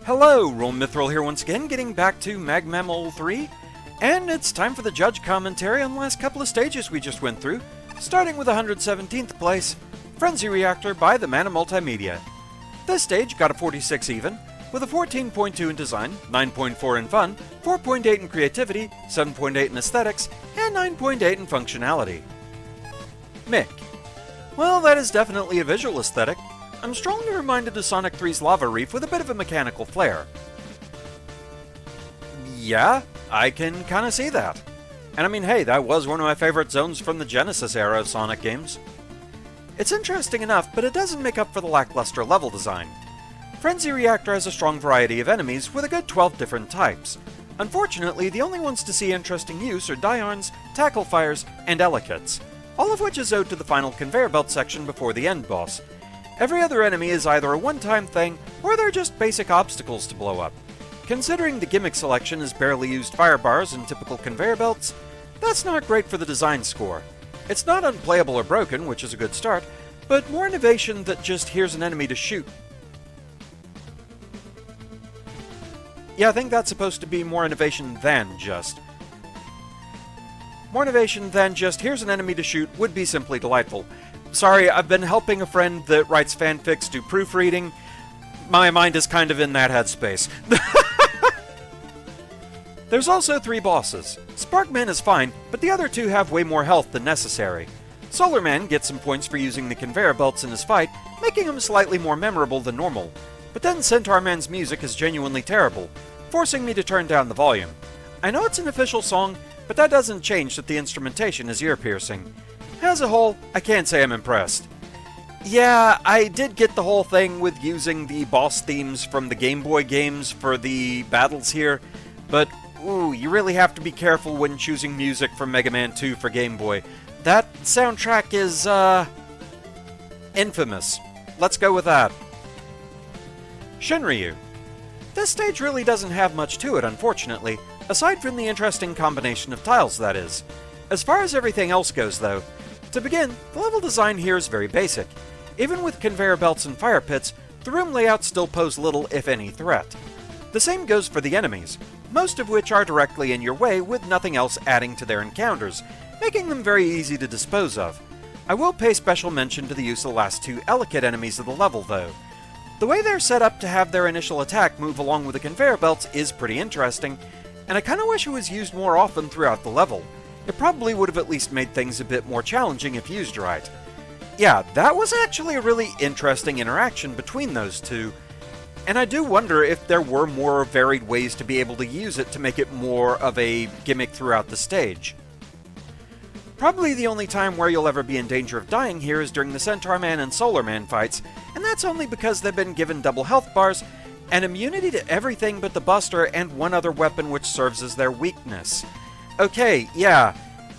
Hello, RoahmMythril here once again, getting back to Mammal 3, and it's time for the judge commentary on the last couple of stages we just went through, starting with 117th place, Frenzy Reactor by the Man of Multimedia. This stage got a 46 even, with a 14.2 in design, 9.4 in fun, 4.8 in creativity, 7.8 in aesthetics, and 9.8 in functionality. Mick. Well, that is definitely a visual aesthetic. I'm strongly reminded of Sonic 3's Lava Reef with a bit of a mechanical flair. Yeah, I can kinda see that. And I mean, hey, that was one of my favorite zones from the Genesis era of Sonic games. It's interesting enough, but it doesn't make up for the lackluster level design. Frenzy Reactor has a strong variety of enemies with a good 12 different types. Unfortunately, the only ones to see interesting use are Diarns, Tacklefires, and Elikids, all of which is owed to the final conveyor belt section before the end boss. Every other enemy is either a one-time thing, or they're just basic obstacles to blow up. Considering the gimmick selection is barely used fire bars and typical conveyor belts, that's not great for the design score. It's not unplayable or broken, which is a good start, but more innovation that just here's an enemy to shoot. Yeah, I think that's supposed to be more innovation than just. More innovation than just here's an enemy to shoot would be simply delightful. Sorry, I've been helping a friend that writes fanfics do proofreading. My mind is kind of in that headspace. There's also 3 bosses. Sparkman is fine, but the other 2 have way more health than necessary. Solarman gets some points for using the conveyor belts in his fight, making him slightly more memorable than normal. But then Centaurman's music is genuinely terrible, forcing me to turn down the volume. I know it's an official song, but that doesn't change that the instrumentation is ear-piercing. As a whole, I can't say I'm impressed. Yeah, I did get the whole thing with using the boss themes from the Game Boy games for the battles here, but ooh, you really have to be careful when choosing music from Mega Man 2 for Game Boy. That soundtrack is, infamous. Let's go with that. Shinryu. This stage really doesn't have much to it, unfortunately, aside from the interesting combination of tiles, that is. As far as everything else goes, though, to begin, the level design here is very basic. Even with conveyor belts and fire pits, the room layouts still pose little, if any, threat. The same goes for the enemies, most of which are directly in your way with nothing else adding to their encounters, making them very easy to dispose of. I will pay special mention to the use of the last 2 Elekid enemies of the level, though. The way they're set up to have their initial attack move along with the conveyor belts is pretty interesting, and I kinda wish it was used more often throughout the level. It probably would have at least made things a bit more challenging if used right. Yeah, that was actually a really interesting interaction between those 2, and I do wonder if there were more varied ways to be able to use it to make it more of a gimmick throughout the stage. Probably the only time where you'll ever be in danger of dying here is during the Centaurman and Solarman fights, and that's only because they've been given double health bars and immunity to everything but the Buster and one other weapon which serves as their weakness. Okay, yeah,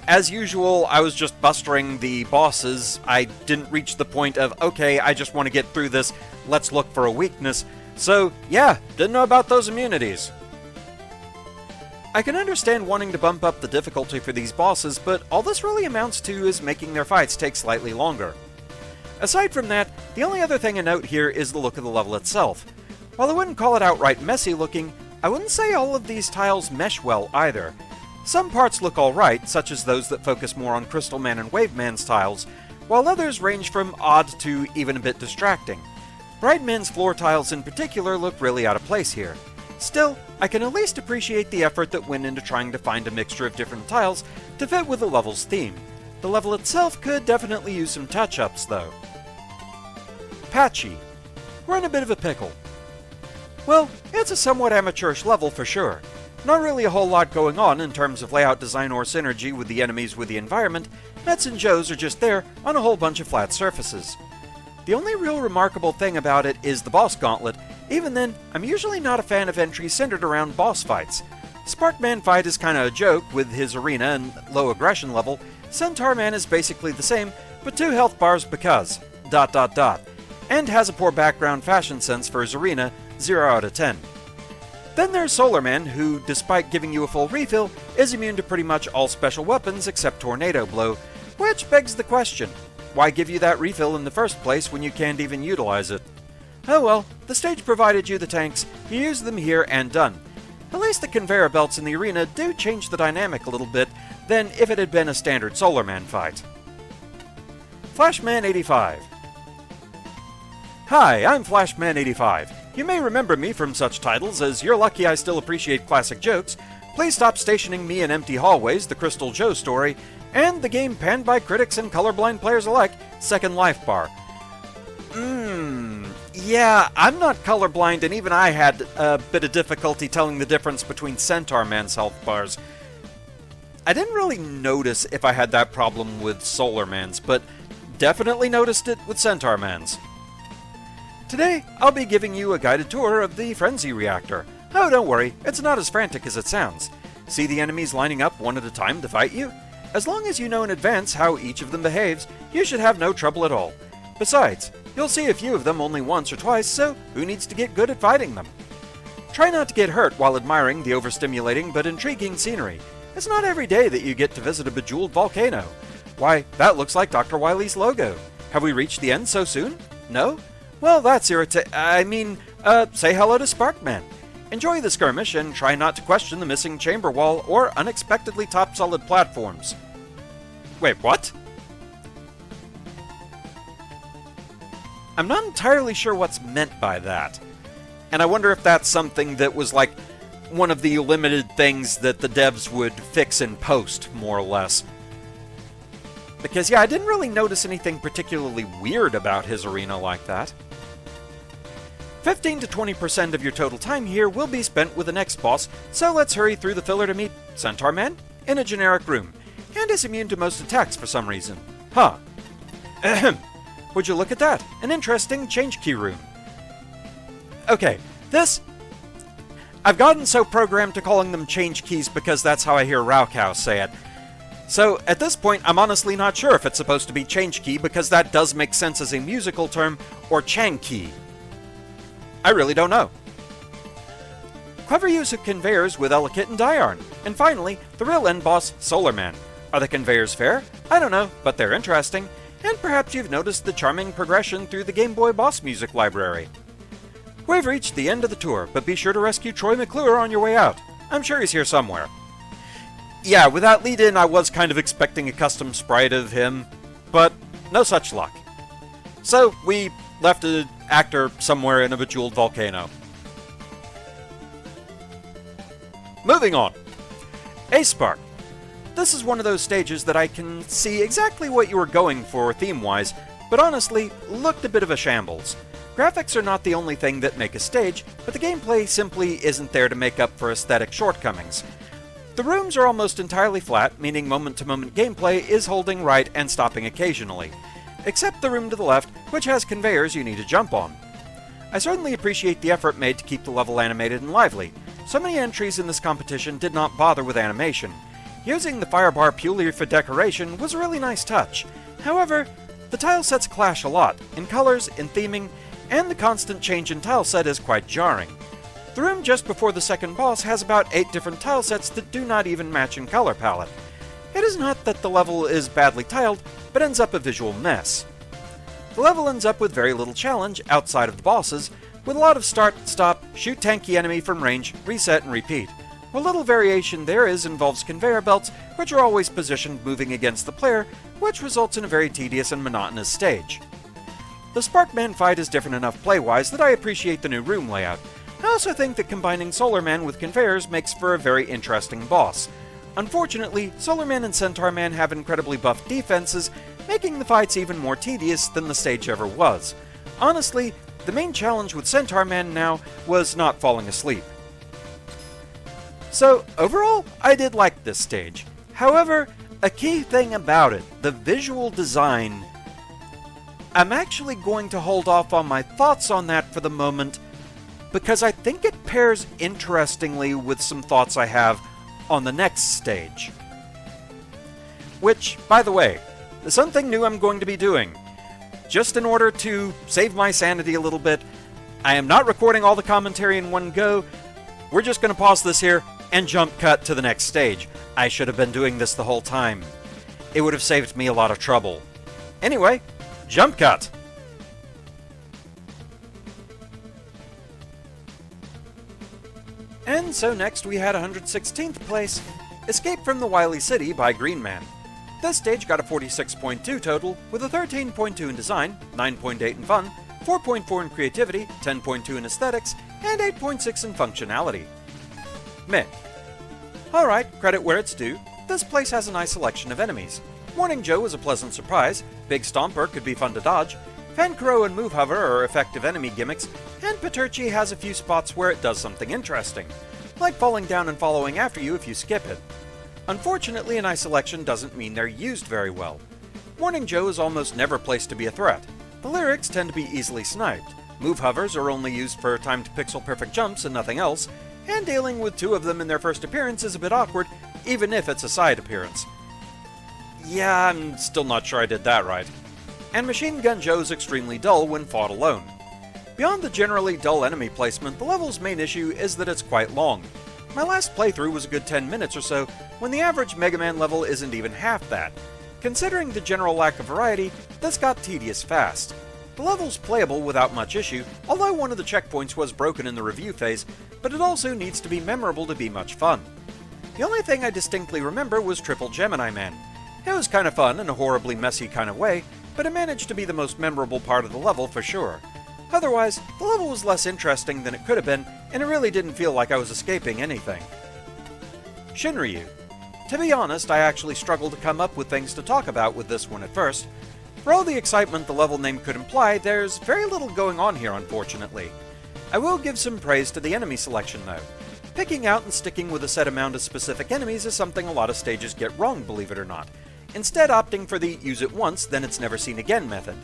as usual, I was just bustering the bosses. I didn't reach the point of, okay, I just want to get through this, let's look for a weakness. So, yeah, didn't know about those immunities. I can understand wanting to bump up the difficulty for these bosses, but all this really amounts to is making their fights take slightly longer. Aside from that, the only other thing to note here is the look of the level itself. While I wouldn't call it outright messy looking, I wouldn't say all of these tiles mesh well either. Some parts look alright, such as those that focus more on Crystal Man and Wave Man's tiles, while others range from odd to even a bit distracting. Bright Man's floor tiles in particular look really out of place here. Still, I can at least appreciate the effort that went into trying to find a mixture of different tiles to fit with the level's theme. The level itself could definitely use some touch-ups, though. Patchy. We're in a bit of a pickle. Well, it's a somewhat amateurish level for sure. Not really a whole lot going on in terms of layout design or synergy with the enemies with the environment. Mets and Joes are just there on a whole bunch of flat surfaces. The only real remarkable thing about it is the boss gauntlet. Even then, I'm usually not a fan of entries centered around boss fights. Sparkman fight is kinda a joke with his arena and low aggression level. Centaurman is basically the same, but 2 health bars because... ... and has a poor background fashion sense for his arena, 0 out of 10. Then there's Solarman, who, despite giving you a full refill, is immune to pretty much all special weapons except Tornado Blow, which begs the question, why give you that refill in the first place when you can't even utilize it? Oh well, the stage provided you the tanks, you use them here and done. At least the conveyor belts in the arena do change the dynamic a little bit than if it had been a standard Solar Man fight. Flashman85. Hi, I'm Flashman85. You may remember me from such titles as You're Lucky I Still Appreciate Classic Jokes, Please Stop Stationing Me in Empty Hallways, The Crystal Joe Story, and the game panned by critics and colorblind players alike, Second Life Bar. Yeah, I'm not colorblind, and even I had a bit of difficulty telling the difference between Centaur Man's health bars. I didn't really notice if I had that problem with Solar Man's, but definitely noticed it with Centaur Man's. Today, I'll be giving you a guided tour of the Frenzy Reactor. Oh, don't worry, it's not as frantic as it sounds. See the enemies lining up one at a time to fight you? As long as you know in advance how each of them behaves, you should have no trouble at all. Besides, you'll see a few of them only once or twice, so who needs to get good at fighting them? Try not to get hurt while admiring the overstimulating but intriguing scenery. It's not every day that you get to visit a bejeweled volcano. Why, that looks like Dr. Wily's logo. Have we reached the end so soon? No? Well, that's say hello to Sparkman. Enjoy the skirmish and try not to question the missing chamber wall or unexpectedly top solid platforms. Wait, what? I'm not entirely sure what's meant by that. And I wonder if that's something that was like one of the limited things that the devs would fix in post, more or less. Because, yeah, I didn't really notice anything particularly weird about his arena like that. 15 to 20% of your total time here will be spent with the next boss, so let's hurry through the filler to meet Centaur Man in a generic room, and is immune to most attacks for some reason. Huh. Ahem. Would you look at that? An interesting change key room. Okay, I've gotten so programmed to calling them change keys because that's how I hear Raukow say it. So, at this point, I'm honestly not sure if it's supposed to be change key because that does make sense as a musical term, or Chang key. I really don't know. Clever use of conveyors with Elekit and Diarn. And finally, the real end boss, Solar Man. Are the conveyors fair? I don't know, but they're interesting. And perhaps you've noticed the charming progression through the Game Boy boss music library. We've reached the end of the tour, but be sure to rescue Troy McClure on your way out. I'm sure he's here somewhere. Yeah, with that lead-in, I was kind of expecting a custom sprite of him, but no such luck. So, we left an actor somewhere in a bejeweled volcano. Moving on. A-Spark. This is one of those stages that I can see exactly what you were going for theme-wise, but honestly, looked a bit of a shambles. Graphics are not the only thing that make a stage, but the gameplay simply isn't there to make up for aesthetic shortcomings. The rooms are almost entirely flat, meaning moment-to-moment gameplay is holding right and stopping occasionally. Except the room to the left, which has conveyors you need to jump on. I certainly appreciate the effort made to keep the level animated and lively. So many entries in this competition did not bother with animation. Using the firebar purely for decoration was a really nice touch. However, the tile sets clash a lot, in colors, in theming, and the constant change in tile set is quite jarring. The room just before the second boss has about 8 different tile sets that do not even match in color palette. It is not that the level is badly tiled, but ends up a visual mess. The level ends up with very little challenge outside of the bosses, with a lot of start, stop, shoot tanky enemy from range, reset and repeat. What little variation there is involves conveyor belts, which are always positioned moving against the player, which results in a very tedious and monotonous stage. The Sparkman fight is different enough play-wise that I appreciate the new room layout. I also think that combining Solar Man with conveyors makes for a very interesting boss. Unfortunately, Solar Man and Centaur Man have incredibly buffed defenses, making the fights even more tedious than the stage ever was. Honestly, the main challenge with Centaur Man now was not falling asleep. So, overall, I did like this stage. However, a key thing about it, the visual design, I'm actually going to hold off on my thoughts on that for the moment, because I think it pairs interestingly with some thoughts I have on the next stage. Which, by the way, is something new I'm going to be doing. Just in order to save my sanity a little bit, I am not recording all the commentary in one go. We're just going to pause this here and jump cut to the next stage. I should have been doing this the whole time. It would have saved me a lot of trouble. Anyway, jump cut! And so next we had 116th place, Escape from the Wily City by Green Man. This stage got a 46.2 total, with a 13.2 in design, 9.8 in fun, 4.4 in creativity, 10.2 in aesthetics, and 8.6 in functionality. Meh. Alright, credit where it's due. This place has a nice selection of enemies. Morning Joe was a pleasant surprise, Big Stomper could be fun to dodge, Fancrow and Move Hover are effective enemy gimmicks, and Paterchi has a few spots where it does something interesting, like falling down and following after you if you skip it. Unfortunately, a nice selection doesn't mean they're used very well. Morning Joe is almost never placed to be a threat. The lyrics tend to be easily sniped. Move hovers are only used for timed pixel-perfect jumps and nothing else, and dealing with two of them in their first appearance is a bit awkward, even if it's a side appearance. Yeah, I'm still not sure I did that right. And Machine Gun Joe's extremely dull when fought alone. Beyond the generally dull enemy placement, the level's main issue is that it's quite long. My last playthrough was a good 10 minutes or so, when the average Mega Man level isn't even half that. Considering the general lack of variety, this got tedious fast. The level's playable without much issue, although one of the checkpoints was broken in the review phase, but it also needs to be memorable to be much fun. The only thing I distinctly remember was Triple Gemini Man. It was kind of fun in a horribly messy kind of way, but it managed to be the most memorable part of the level for sure. Otherwise, the level was less interesting than it could have been, and it really didn't feel like I was escaping anything. Shinryu. To be honest, I actually struggled to come up with things to talk about with this one at first. For all the excitement the level name could imply, there's very little going on here, unfortunately. I will give some praise to the enemy selection, though. Picking out and sticking with a set amount of specific enemies is something a lot of stages get wrong, believe it or not, instead opting for the use it once, then it's never seen again method.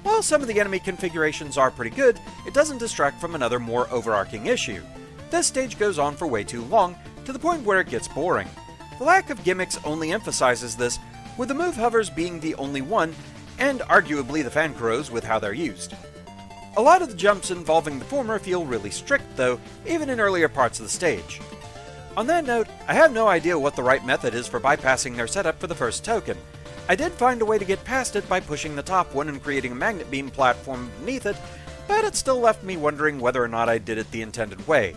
While some of the enemy configurations are pretty good, it doesn't distract from another more overarching issue. This stage goes on for way too long, to the point where it gets boring. The lack of gimmicks only emphasizes this, with the move hovers being the only one, and arguably the Fancrows with how they're used. A lot of the jumps involving the former feel really strict though, even in earlier parts of the stage. On that note, I have no idea what the right method is for bypassing their setup for the first token. I did find a way to get past it by pushing the top one and creating a magnet beam platform beneath it, but it still left me wondering whether or not I did it the intended way.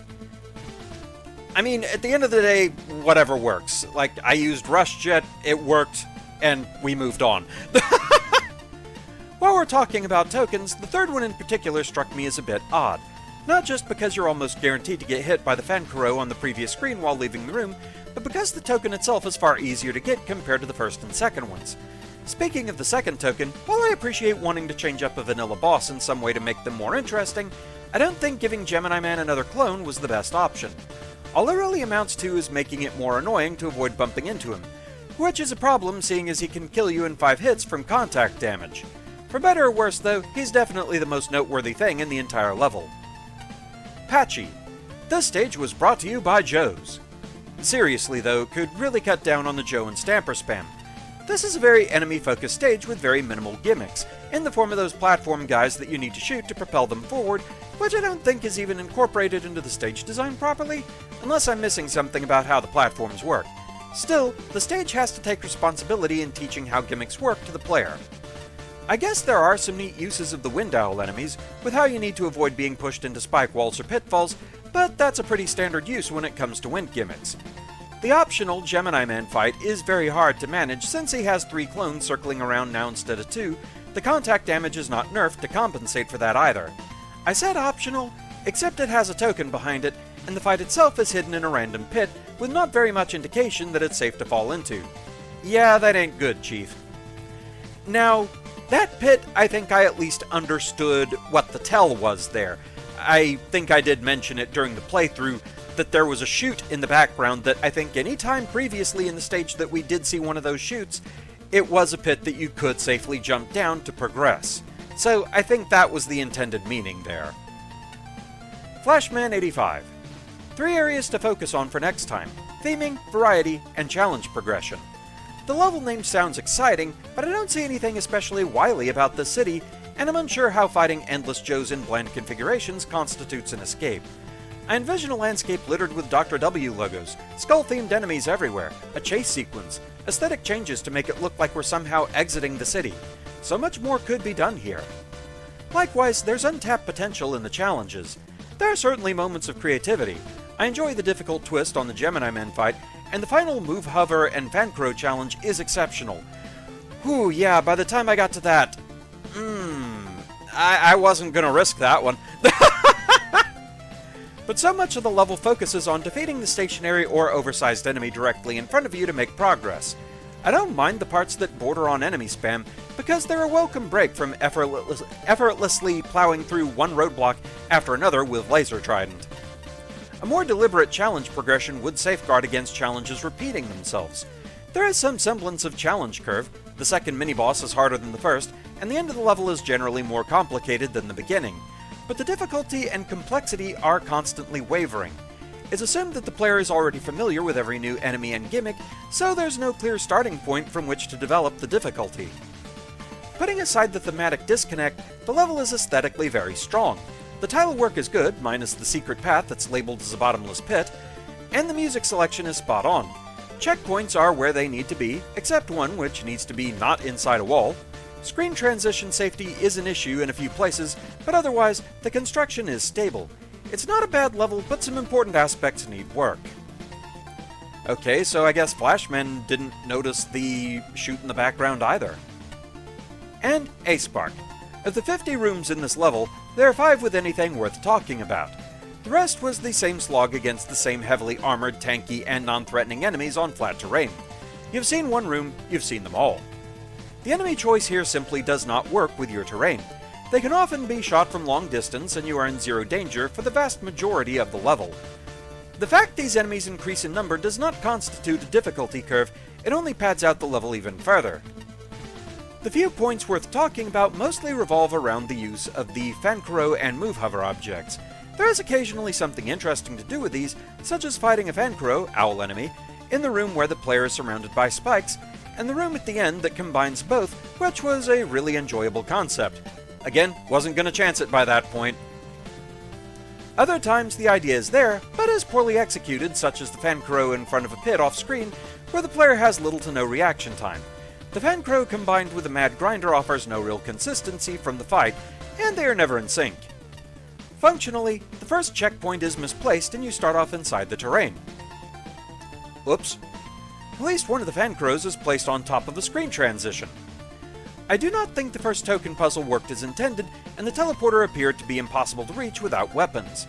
I mean, at the end of the day, whatever works. Like, I used Rush Jet, it worked, and we moved on. While we're talking about tokens, the third one in particular struck me as a bit odd. Not just because you're almost guaranteed to get hit by the Fancrow on the previous screen while leaving the room, but because the token itself is far easier to get compared to the first and second ones. Speaking of the second token, while I appreciate wanting to change up a vanilla boss in some way to make them more interesting, I don't think giving Gemini Man another clone was the best option. All it really amounts to is making it more annoying to avoid bumping into him, which is a problem seeing as he can kill you in 5 hits from contact damage. For better or worse though, he's definitely the most noteworthy thing in the entire level. Patchy. This stage was brought to you by Joe's. Seriously though, could really cut down on the Joe and Stamper spam. This is a very enemy-focused stage with very minimal gimmicks, in the form of those platform guys that you need to shoot to propel them forward, which I don't think is even incorporated into the stage design properly, unless I'm missing something about how the platforms work. Still, the stage has to take responsibility in teaching how gimmicks work to the player. I guess there are some neat uses of the Wind Owl enemies, with how you need to avoid being pushed into spike walls or pitfalls, but that's a pretty standard use when it comes to wind gimmicks. The optional Gemini Man fight is very hard to manage since he has 3 clones circling around now instead of 2. The contact damage is not nerfed to compensate for that either. I said optional, except it has a token behind it, and the fight itself is hidden in a random pit, with not very much indication that it's safe to fall into. Yeah, that ain't good, Chief. Now, that pit, I think I at least understood what the tell was there. I think I did mention it during the playthrough, that there was a chute in the background that I think any time previously in the stage that we did see one of those chutes, it was a pit that you could safely jump down to progress. So I think that was the intended meaning there. Flashman 85. 3 areas to focus on for next time: theming, variety, and challenge progression. The level name sounds exciting, but I don't see anything especially wily about this city, and I'm unsure how fighting Endless Joes in bland configurations constitutes an escape. I envision a landscape littered with Dr. W logos, skull-themed enemies everywhere, a chase sequence, aesthetic changes to make it look like we're somehow exiting the city. So much more could be done here. Likewise, there's untapped potential in the challenges. There are certainly moments of creativity. I enjoy the difficult twist on the Gemini Man fight, and the final Move Hover and Fan Crow challenge is exceptional. Whew, yeah, by the time I got to that... I wasn't gonna risk that one. But so much of the level focuses on defeating the stationary or oversized enemy directly in front of you to make progress. I don't mind the parts that border on enemy spam, because they're a welcome break from effortlessly plowing through one roadblock after another with Laser Trident. A more deliberate challenge progression would safeguard against challenges repeating themselves. There is some semblance of challenge curve, the second mini-boss is harder than the first, and the end of the level is generally more complicated than the beginning, but the difficulty and complexity are constantly wavering. It's assumed that the player is already familiar with every new enemy and gimmick, so there's no clear starting point from which to develop the difficulty. Putting aside the thematic disconnect, the level is aesthetically very strong. The title work is good, minus the secret path that's labeled as a bottomless pit, and the music selection is spot on. Checkpoints are where they need to be, except one which needs to be not inside a wall. Screen transition safety is an issue in a few places, but otherwise, the construction is stable. It's not a bad level, but some important aspects need work. Okay, so I guess Flashman didn't notice the shoot in the background either. And A-Spark. Of the 50 rooms in this level, there are 5 with anything worth talking about. The rest was the same slog against the same heavily armored, tanky, and non-threatening enemies on flat terrain. You've seen one room, you've seen them all. The enemy choice here simply does not work with your terrain. They can often be shot from long distance and you are in zero danger for the vast majority of the level. The fact these enemies increase in number does not constitute a difficulty curve, it only pads out the level even further. The few points worth talking about mostly revolve around the use of the Fan Crow and Move Hover objects. There is occasionally something interesting to do with these, such as fighting a Fan Crow, owl enemy, in the room where the player is surrounded by spikes, and the room at the end that combines both, which was a really enjoyable concept. Again, wasn't gonna chance it by that point. Other times the idea is there, but is poorly executed, such as the Fan Crow in front of a pit off-screen, where the player has little to no reaction time. The Fan Crow combined with the Mad Grinder offers no real consistency from the fight, and they are never in sync. Functionally, the first checkpoint is misplaced and you start off inside the terrain. Oops. At least one of the Fan Crows is placed on top of a screen transition. I do not think the first token puzzle worked as intended, and the teleporter appeared to be impossible to reach without weapons.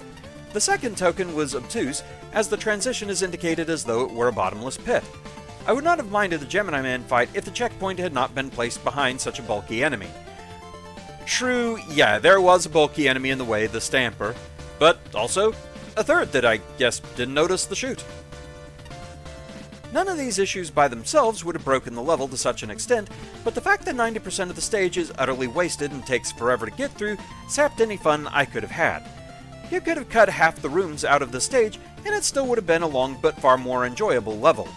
The second token was obtuse, as the transition is indicated as though it were a bottomless pit. I would not have minded the Gemini Man fight if the checkpoint had not been placed behind such a bulky enemy. True, yeah, there was a bulky enemy in the way, the Stamper, but also a third that I guess didn't notice the shoot. None of these issues by themselves would have broken the level to such an extent, but the fact that 90% of the stage is utterly wasted and takes forever to get through sapped any fun I could have had. You could have cut half the rooms out of the stage, and it still would have been a long but far more enjoyable level.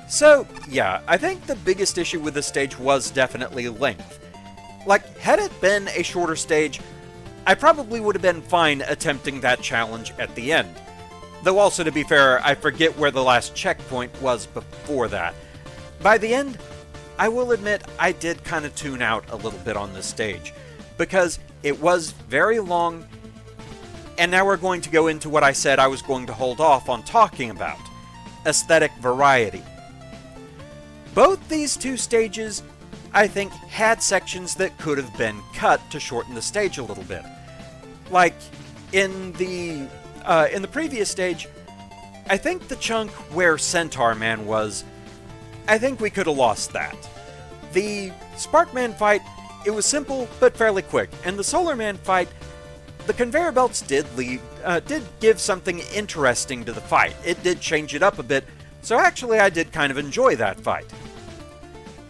So, yeah, I think the biggest issue with this stage was definitely length. Like, had it been a shorter stage, I probably would have been fine attempting that challenge at the end. Though also, to be fair, I forget where the last checkpoint was before that. By the end, I will admit I did kind of tune out a little bit on this stage, because it was very long, and now we're going to go into what I said I was going to hold off on talking about: aesthetic variety. Both these two stages, I think, had sections that could have been cut to shorten the stage a little bit. Like, in the previous stage, I think the chunk where Centaur Man was, I think we could have lost that. The Sparkman fight, it was simple but fairly quick, and the Solar Man fight, the conveyor belts did give something interesting to the fight. It did change it up a bit, so actually I did kind of enjoy that fight.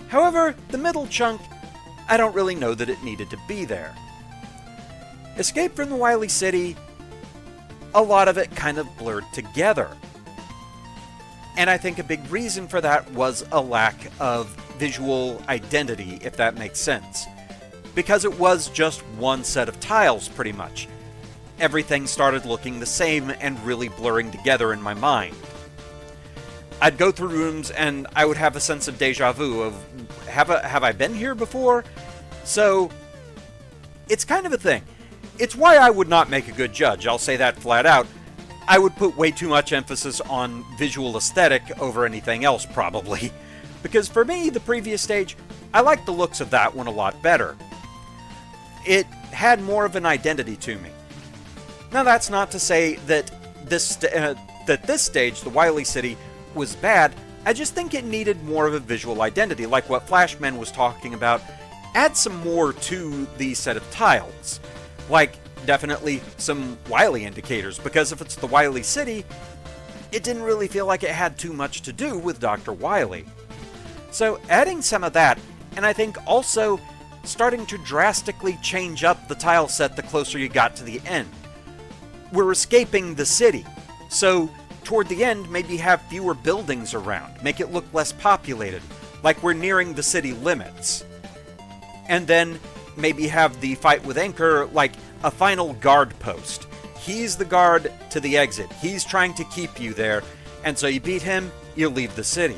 However, the middle chunk, I don't really know that it needed to be there. Escape from the Wily City, a lot of it kind of blurred together. And I think a big reason for that was a lack of visual identity, if that makes sense. Because it was just one set of tiles, pretty much. Everything started looking the same and really blurring together in my mind. I'd go through rooms and I would have a sense of deja vu of, have I been here before? So, it's kind of a thing. It's why I would not make a good judge, I'll say that flat out, I would put way too much emphasis on visual aesthetic over anything else, probably. Because for me, the previous stage, I liked the looks of that one a lot better. It had more of an identity to me. Now that's not to say that this stage, the Wily City, was bad. I just think it needed more of a visual identity, like what Flashman was talking about. Add some more to the set of tiles. Like, definitely some Wily indicators, because if it's the Wily City, it didn't really feel like it had too much to do with Dr. Wily. So adding some of that, and I think also starting to drastically change up the tile set the closer you got to the end. We're escaping the city, so toward the end maybe have fewer buildings around, make it look less populated, like we're nearing the city limits. And then maybe have the fight with Anchor like a final guard post. He's the guard to the exit. He's trying to keep you there, and so you beat him, you leave the city.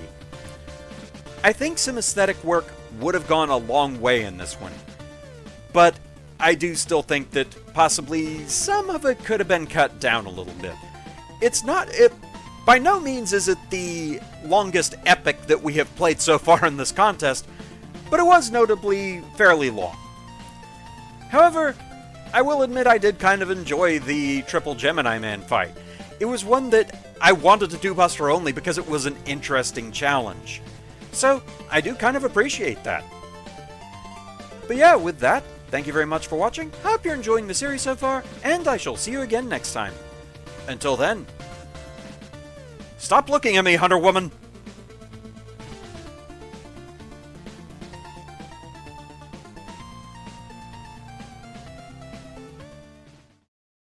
I think some aesthetic work would have gone a long way in this one, but I do still think that possibly some of it could have been cut down a little bit. By no means is it the longest epic that we have played so far in this contest, but it was notably fairly long. However, I will admit I did kind of enjoy the Triple Gemini Man fight. It was one that I wanted to do Buster only because it was an interesting challenge. So, I do kind of appreciate that. But yeah, with that, thank you very much for watching, I hope you're enjoying the series so far, and I shall see you again next time. Until then, stop looking at me, Hunter Woman!